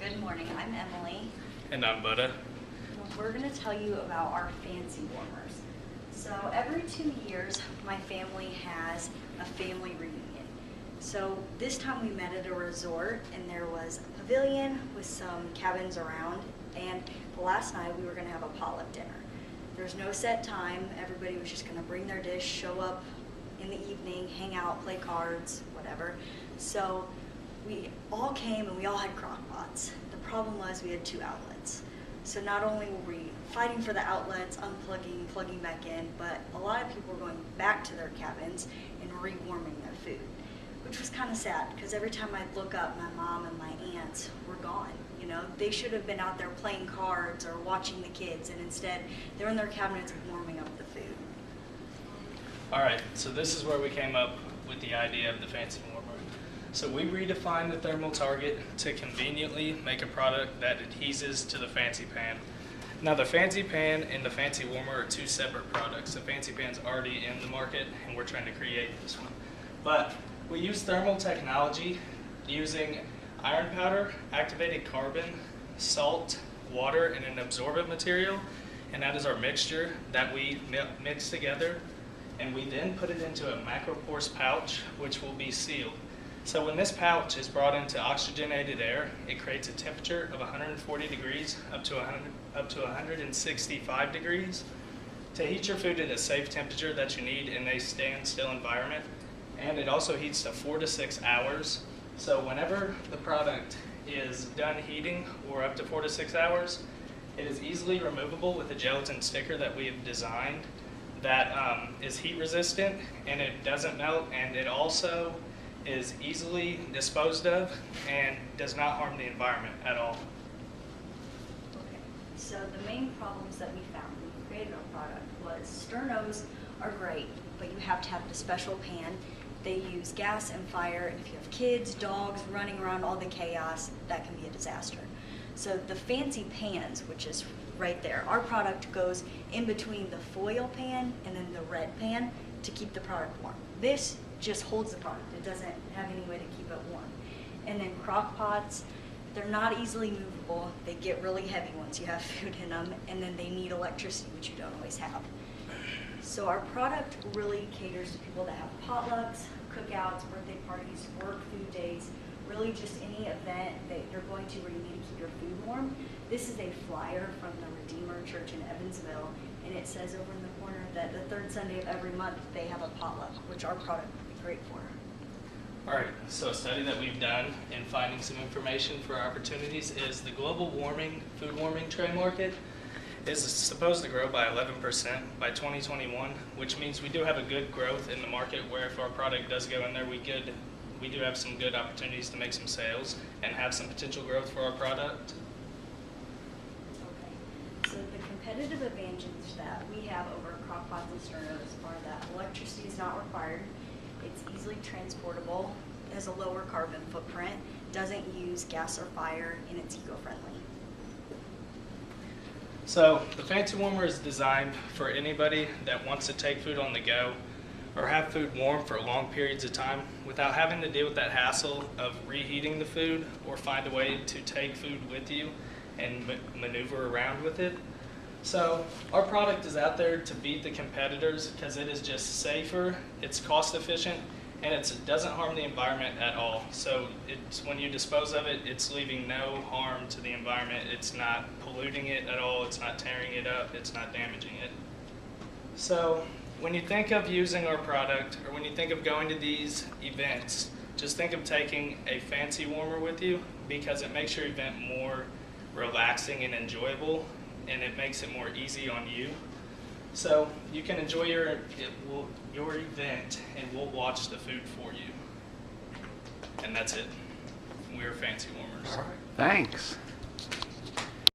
Good morning, I'm Emily. And I'm Butta. We're going to tell you about our fancy warmers. So every 2 years, my family has a family reunion. So this time we met at a resort and there was a pavilion with some cabins around, and last night we were going to have a potluck dinner. There's no set time, everybody was just going to bring their dish, show up in the evening, hang out, play cards, whatever. So we all came and we all had crock pots. The problem was we had 2 outlets. So not only were we fighting for the outlets, unplugging, plugging back in, but a lot of people were going back to their cabins and rewarming their food, which was kind of sad because every time I'd look up, my mom and my aunts were gone. You know, they should have been out there playing cards or watching the kids, and instead they're in their cabinets warming up the food. All right, so this is where we came up with the idea of the fancy warmer. So we redefined the thermal target to conveniently make a product that adheses to the fancy pan. Now the fancy pan and the fancy warmer are 2 separate products. The fancy pan's already in the market and we're trying to create this one. But we use thermal technology using iron powder, activated carbon, salt, water, and an absorbent material. And that is our mixture that we mix together. And we then put it into a macroporous pouch, which will be sealed. So when this pouch is brought into oxygenated air, it creates a temperature of 140 degrees up to 165 degrees to heat your food at a safe temperature that you need in a standstill environment. And it also heats to 4 to 6 hours. So whenever the product is done heating, or up to 4 to 6 hours, it is easily removable with a gelatin sticker that we have designed that is heat resistant and it doesn't melt, and it also is easily disposed of and does not harm the environment at all. Okay, so the main problems that we found when we created our product was sternos are great, but you have to have the special pan. They use gas and fire, and if you have kids, dogs running around, all the chaos, that can be a disaster. So the fancy pans, which is right there, our product goes in between the foil pan and then the red pan to keep the product warm. This just holds the product. It doesn't have any way to keep it warm. And then crock pots, they're not easily movable. They get really heavy once you have food in them, and then they need electricity, which you don't always have. So our product really caters to people that have potlucks, cookouts, birthday parties, work food days, really just any event that you're going to where you need to keep your food warm. This is a flyer from the Redeemer Church in Evansville, and it says over in the corner that the 3rd Sunday of every month they have a potluck, which our product would be great for. All right, so a study that we've done in finding some information for our opportunities is the global food warming tray market is supposed to grow by 11% by 2021, which means we do have a good growth in the market where if our product does go in there, we do have some good opportunities to make some sales and have some potential growth for our product. Okay, so the competitive advantage that we have over crock pots and sternos are that electricity is not required, it's easily transportable, has a lower carbon footprint, doesn't use gas or fire, and it's eco-friendly. So the fancy warmer is designed for anybody that wants to take food on the go or have food warm for long periods of time without having to deal with that hassle of reheating the food or find a way to take food with you and maneuver around with it. So our product is out there to beat the competitors because it is just safer, it's cost efficient, and it doesn't harm the environment at all. So when you dispose of it, it's leaving no harm to the environment. It's not polluting it at all, it's not tearing it up, it's not damaging it. So when you think of using our product, or when you think of going to these events, just think of taking a fancy warmer with you because it makes your event more relaxing and enjoyable, and it makes it more easy on you. So you can enjoy your event, and we'll watch the food for you. And that's it. We're fancy warmers. All right. Thanks.